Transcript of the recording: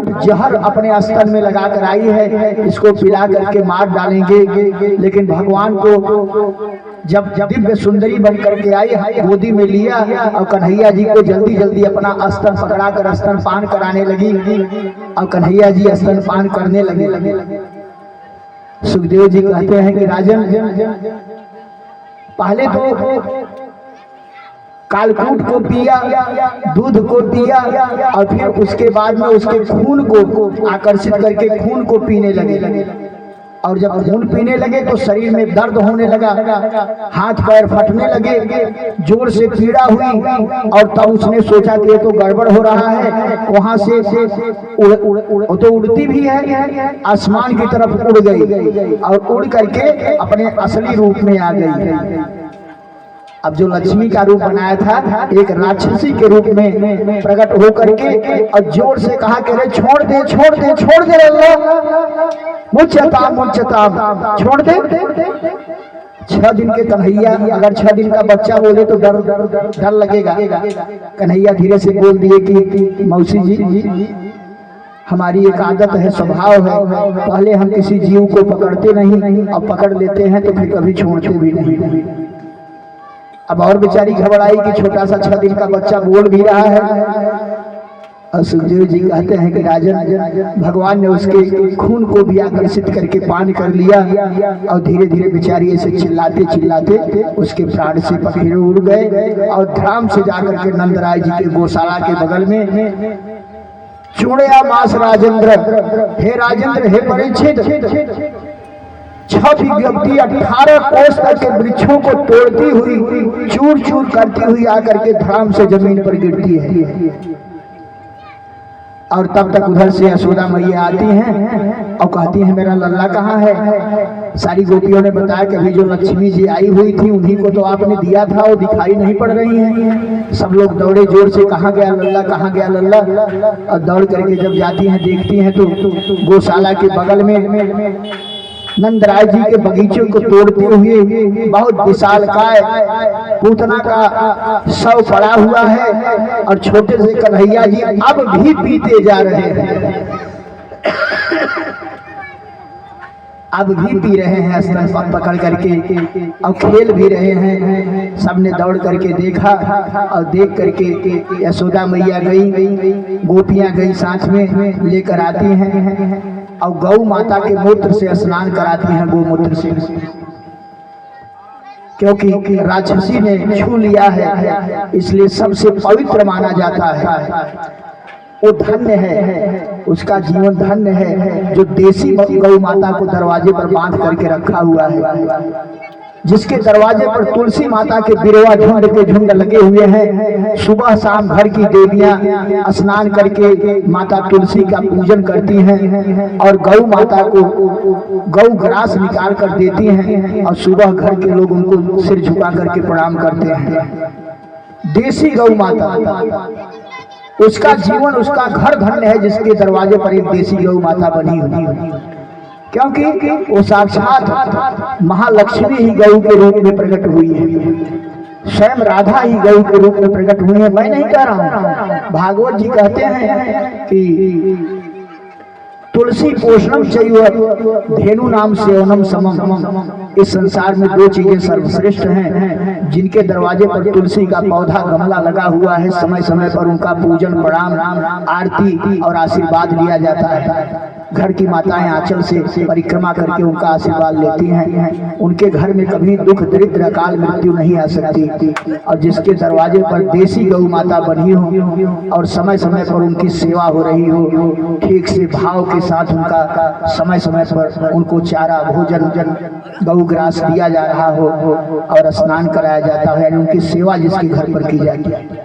अद्भुत जहर अपने स्तन में लगा कर आई है, इसको पिला करके मार डालेंगे। लेकिन भगवान को जब दिव्य सुंदरी बन करके आई, गोदी में लिया और कन्हैया जी को जल्दी जल्दी अपना स्तन पकड़ा कर स्तन पान कराने लगी और कन्हैया जी स्तन पान करने लगे। सुखदेव जी कहते हैं कि राजन, पहले तो कालकूट को पिया, दूध को पिया और फिर उसके बाद में उसके खून को आकर्षित करके खून को पीने लगे। और जब खून पीने लगे तो शरीर में दर्द होने लगा, हाथ पैर फटने लगे, जोर से पीड़ा हुई। और तब उसने सोचा कि ये तो गड़बड़ हो रहा है। वहां से तो उड़ती भी है, आसमान की तरफ उड़ गई और उड़ करके अपने असली रूप में आ गई। अब जो लक्ष्मी का रूप बनाया था, एक राक्षसी के रूप में प्रकट होकर के और जोर से कहा कि रे छोड़ दे छोड़ दे छोड़ दे मुझताम छोड़ दे। 6 दिन के कन्हैया, अगर 6 दिन का बच्चा बोले तो डर लगेगा। कन्हैया धीरे से बोल दिए कि मौसी जी, हमारी एक आदत है, स्वभाव है, पहले हम किसी जीव को पकड़ते नहीं और पकड़ लेते हैं तो फिर कभी छोड़ते भी नहीं। अब और बेचारी घबराई कि छोटा सा 6 दिन का बच्चा बोल भी रहा है। और सुखदेव जी कहते हैं कि राजन, भगवान ने उसके खून को भी आकर्षित करके पान कर लिया और धीरे धीरे बेचारी ऐसे चिल्लाते चिल्लाते उसके प्राण से पखेरु उड़ गए और धाम से जाकर के नंदराय जी के गौशाला के बगल में चूड़िया मास राजेंद्र, हे राजेंद्र, हे परीक्षित, 6 व्यक्ति 18 कोस तक के वृक्षों को तोड़ती हुई, चूर चूर करती हुई आकर के धाम से जमीन पर गिरती है। और तब तक उधर से यशोदा मैया आती हैं और कहती हैं मेरा लल्ला कहाँ है। सारी गोपियों ने बताया कि अभी जो लक्ष्मी जी आई हुई थी उन्हीं को तो आपने दिया था, वो दिखाई नहीं पड़ रही हैं। सब लोग दौड़े जोर से, कहाँ गया लल्ला, कहाँ गया लल्ला। और दौड़ करके जब जाती हैं देखती हैं तो गौशाला के बगल में नंदराय जी के बगीचे को तोड़ते हुए बहुत विशालकाय पूतना का शव पड़ा हुआ है और छोटे से कन्हैया जी अब भी पीते जा रहे हैं, अब भी पी रहे हैं स्तन पकड़ करके और खेल भी रहे हैं। सबने दौड़ करके देखा और देख करके यशोदा मैया गई, गोपियां गई साथ में लेकर आती हैं और गौ माता के मूत्र से स्नान कराती हैं, गोमूत्र से, क्योंकि राक्षसी ने छू लिया है इसलिए सबसे पवित्र माना जाता है। वो धन्य है, उसका जीवन धन्य है जो देसी गौ माता को दरवाजे पर बांध करके रखा हुआ है, जिसके दरवाजे पर तुलसी माता के बिरवा झुंड के झुंड लगे हुए हैं। सुबह शाम घर की देवियां स्नान करके माता तुलसी का पूजन करती हैं और गौ माता को गौ ग्रास निकाल कर देती हैं और सुबह घर के लोग उनको सिर झुका करके प्रणाम करते हैं। देसी गौ माता, उसका जीवन, उसका घर धन्य है जिसके दरवाजे पर एक देसी गौ माता बनी हुई है, क्योंकि वो साक्षात महालक्ष्मी ही गौ के रूप में प्रकट हुई है, स्वयं राधा ही गौ के रूप में प्रकट हुई है। मैं नहीं कह रहा हूँ, भागवत जी कहते हैं कि तुलसी पोषणम चैव धेनु नाम सेवनम समम। इस संसार में 2 चीजें सर्वश्रेष्ठ हैं, जिनके दरवाजे पर तुलसी का पौधा गमला लगा हुआ है, समय समय पर उनका पूजन, प्रणाम, आरती और आशीर्वाद लिया जाता है। घर की माताएं आंचल से परिक्रमा करके उनका आशीर्वाद लेती हैं। उनके घर में कभी दुख, दरिद्र, अकाल मृत्यु नहीं आ सकती। और जिसके दरवाजे पर देसी गौ माता बनी हो और समय समय पर उनकी सेवा हो रही हो, ठीक से भाव के साथ उनका समय समय पर उनको चारा, भोजन, गौग्रास दिया जा रहा हो और स्नान कराया जाता है, यानी उनकी सेवा जिसके घर पर की जाती है,